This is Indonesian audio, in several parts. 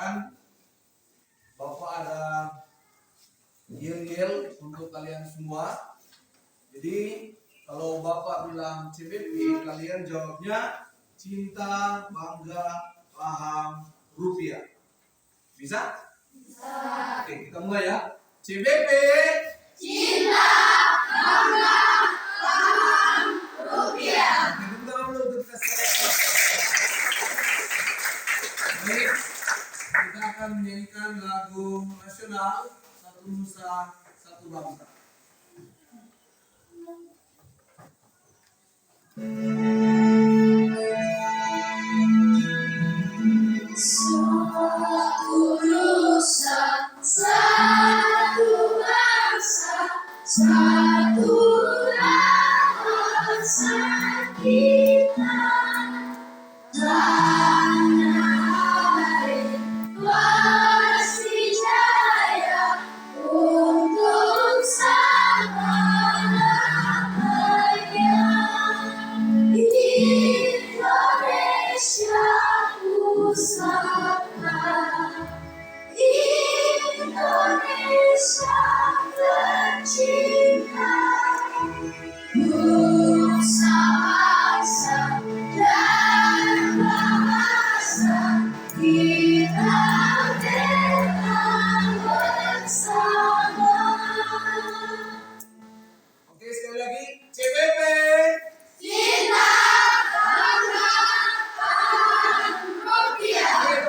Dan Bapak ada yel-yel untuk kalian semua. Jadi kalau Bapak bilang CBP, kalian jawabnya cinta, bangga, paham, rupiah. Bisa? Bisa. Oke, kita mulai ya. CBP. Cinta, bangga, paham, rupiah. Baik, kita akan menyanyikan lagu nasional Satu Nusa Satu Bangsa. Satu nusa, satu bangsa, satu bangsa kita. Tanah air pasti jaya untuk selamanya. Indonesia pusaka, Indonesia tercinta, nusa bangsa dan bahasa kita bersama bersama. Oke, sekali lagi CBP. Cinta, bangga, paham, rupiah.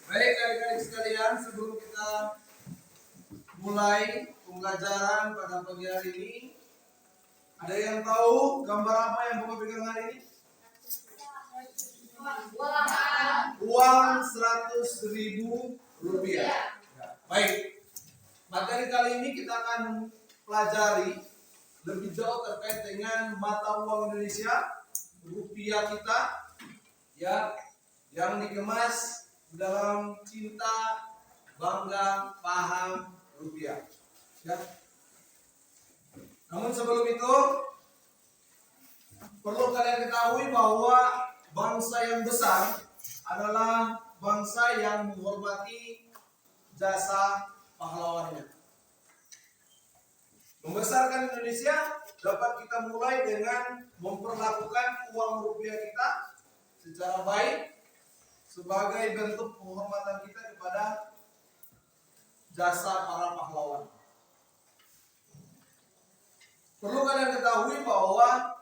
Baik adik-adik sekalian, sebelum kita mulai pembelajaran pada pagi hari ini, ada yang tahu gambar apa yang Bapak pegang hari ini? Uang 100.000 rupiah. Baik, materi kali ini kita akan pelajari lebih jauh terkait dengan mata uang Indonesia, rupiah kita, ya, yang dikemas dalam cinta, bangga, paham, rupiah. Ya. Namun sebelum itu, perlu kalian ketahui bahwa bangsa yang besar adalah bangsa yang menghormati jasa pahlawannya. Membesarkan Indonesia dapat kita mulai dengan memperlakukan uang rupiah kita secara baik sebagai bentuk penghormatan kita kepada jasa para pahlawan. Perlu kalian ketahui bahwa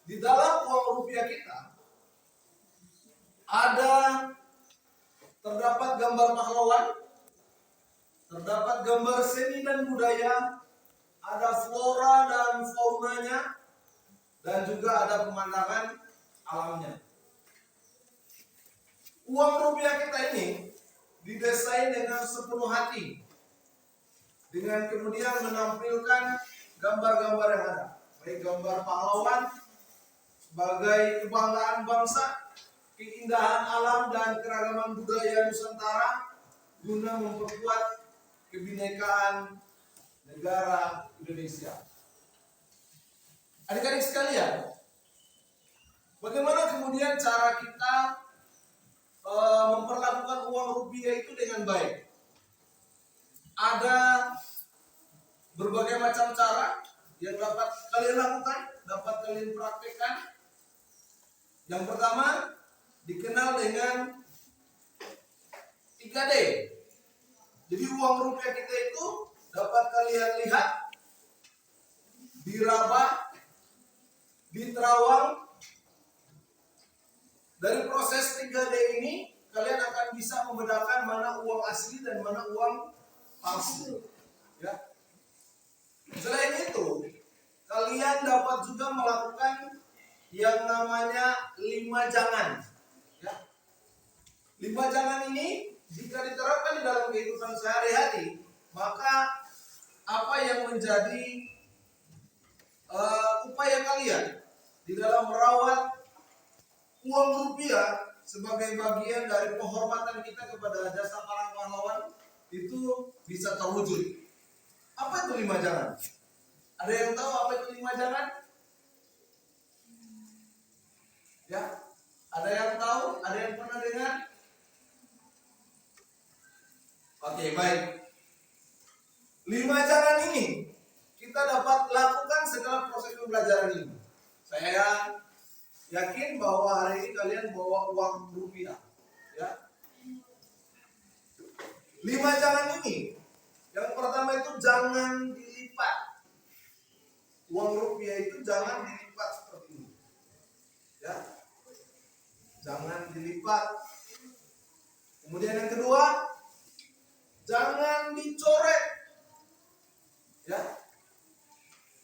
di dalam uang rupiah kita terdapat gambar pahlawan, terdapat gambar seni dan budaya, ada flora dan faunanya, dan juga ada pemandangan alamnya. Uang rupiah kita ini didesain dengan sepenuh hati, dengan kemudian menampilkan gambar-gambar yang ada, baik gambar pahlawan sebagai kebanggaan bangsa, keindahan alam dan keragaman budaya Nusantara guna memperkuat kebinekaan negara Indonesia. Adik-adik sekalian, bagaimana kemudian cara kita memperlakukan uang rupiah itu dengan baik? Ada berbagai macam cara yang dapat kalian lakukan, dapat kalian praktekkan. Yang pertama dikenal dengan 3D. Jadi uang rupiah kita itu dapat kalian lihat, diraba, diterawang. Dari proses 3D ini kalian akan bisa membedakan mana uang asli dan mana uang palsu. Ya. Selain itu, kalian dapat juga melakukan yang namanya 5 jangan. Ya. 5 jangan ini jika diterapkan di dalam kehidupan sehari-hari, maka apa yang menjadi upaya kalian di dalam merawat uang rupiah sebagai bagian dari penghormatan kita kepada jasa para pahlawan itu bisa terwujud. Apa itu 5 jangan? Ada yang tahu apa itu 5 jangan? yakin bahwa hari ini kalian bawa uang rupiah, ya. 5 jangan ini. Yang pertama itu jangan dilipat. Uang rupiah itu jangan dilipat seperti ini, ya. Jangan dilipat. Kemudian yang kedua, jangan dicoret, ya.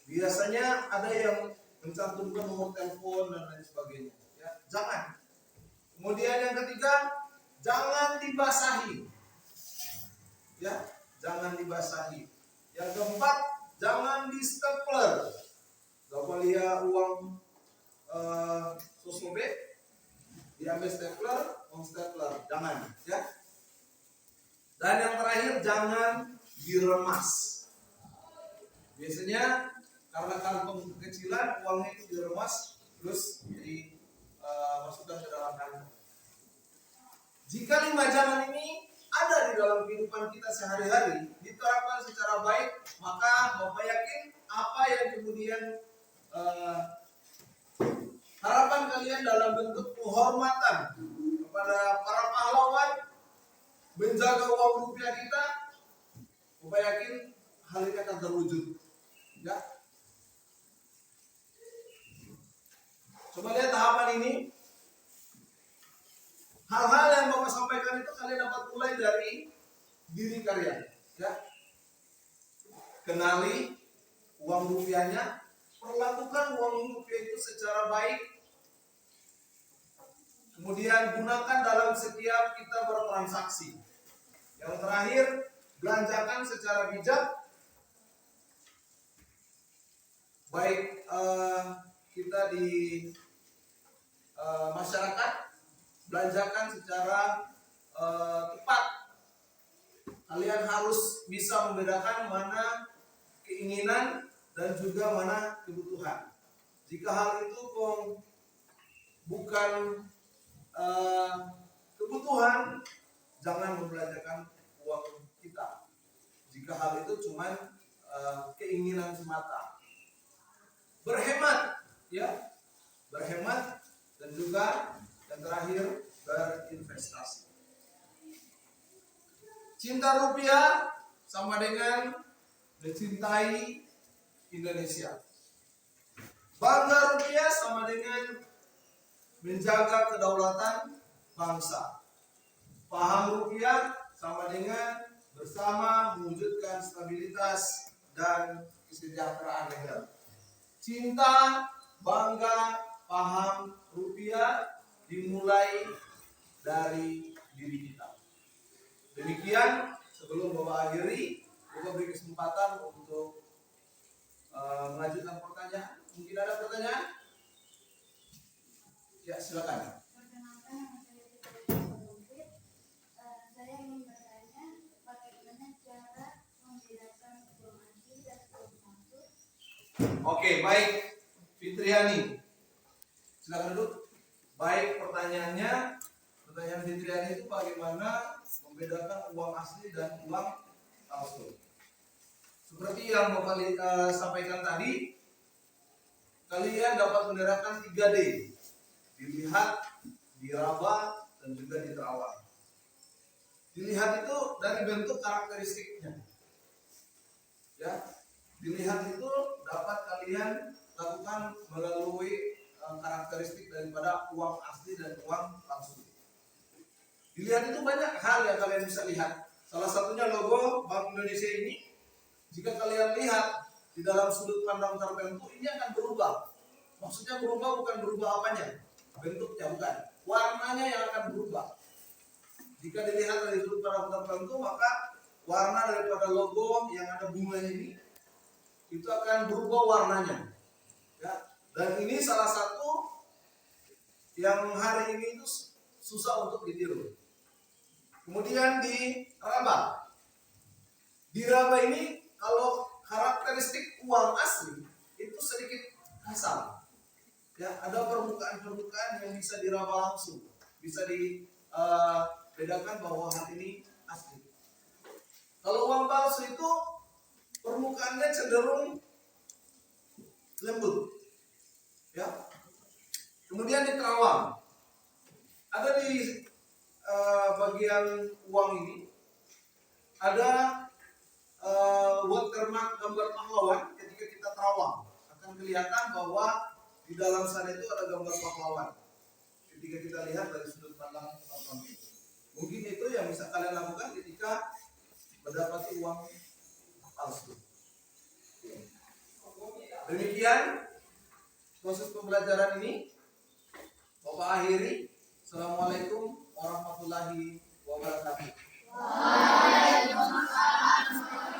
Biasanya ada yang mencantumkan nomor telepon dan lain sebagainya, ya. Jangan. Kemudian yang ketiga, jangan dibasahi, ya. Jangan dibasahi. Yang keempat, jangan di stapler. Kalau lihat uang sosobek, diambil stapler, uang stapler, jangan, ya. Dan yang terakhir, jangan diremas. Biasanya karena kantong kekecilan, uangnya itu diremas terus masukkan ke dalam kantong. Jika 5 jangan ini ada di dalam kehidupan kita sehari-hari, diterapkan secara baik, maka Bapak yakin apa yang kemudian harapan kalian dalam bentuk penghormatan kepada para pahlawan menjaga uang rupiah kita, Bapak yakin hal ini akan terwujud, ya. Coba lihat tahapan ini. Hal-hal yang Bapak sampaikan itu kalian dapat mulai dari diri kalian, ya. Kenali uang rupiahnya, perlakukan uang rupiah itu secara baik. Kemudian gunakan dalam setiap kita bertransaksi. Yang terakhir, belanjakan secara bijak. Baik kita di masyarakat, belanjakan secara tepat. Kalian harus bisa membedakan mana keinginan dan juga mana kebutuhan. Jika hal itu bukan kebutuhan, jangan membelanjakan uang kita. Jika hal itu cuma keinginan semata. Berhemat, ya, berhemat, dan juga yang terakhir berinvestasi. Cinta rupiah sama dengan mencintai Indonesia. Bangga rupiah sama dengan menjaga kedaulatan bangsa. Paham rupiah sama dengan bersama mewujudkan stabilitas dan kesejahteraan negara. Cinta, bangga, paham rupiah dimulai dari diri kita. Demikian, sebelum Bapak akhiri, Bapak beri kesempatan untuk melanjutkan pertanyaan. Mungkin ada pertanyaan? Ya, silakan. Perkenalkan, saya ingin bertanya bagaimana cara membedakan uang asli dan uang palsu. Oke, baik, Fitriani. Silakan duduk. Baik, pertanyaannya, pertanyaan Fitriani itu bagaimana membedakan uang asli dan uang palsu. Seperti yang Bapak sampaikan tadi, kalian dapat menerapkan 3D. Dilihat, diraba, dan juga diterawang. Dilihat itu dari bentuk karakteristiknya, ya. Dilihat itu dapat kalian lakukan melalui karakteristik daripada uang asli dan uang palsu. Dilihat itu banyak hal yang kalian bisa lihat. Salah satunya logo Bank Indonesia ini. Jika kalian lihat di dalam sudut pandang tertentu, ini akan berubah. Maksudnya berubah bukan berubah apanya, bentuknya bukan, warnanya yang akan berubah. Jika dilihat dari sudut pandang tertentu, maka warna daripada logo yang ada bunganya ini itu akan berubah warnanya, ya. Dan ini salah satu yang hari ini itu susah untuk ditiru. Kemudian di raba ini kalau karakteristik uang asli itu sedikit kasar, ya. Ada permukaan-permukaan yang bisa diraba langsung, bisa dibedakan bahwa hal ini asli. Kalau uang palsu itu permukaannya cenderung lembut, ya. Kemudian di terawang. Ada di bagian uang ini ada watermark gambar pahlawan. Ketika kita terawang akan kelihatan bahwa di dalam sana itu ada gambar pahlawan. Ketika kita lihat dari sudut pandang tertentu, mungkin itu yang bisa kalian lakukan ketika mendapati uang palsu. Demikian proses pembelajaran ini. Bapak akhiri. Assalamualaikum warahmatullahi wabarakatuh. Waalaikumsalam.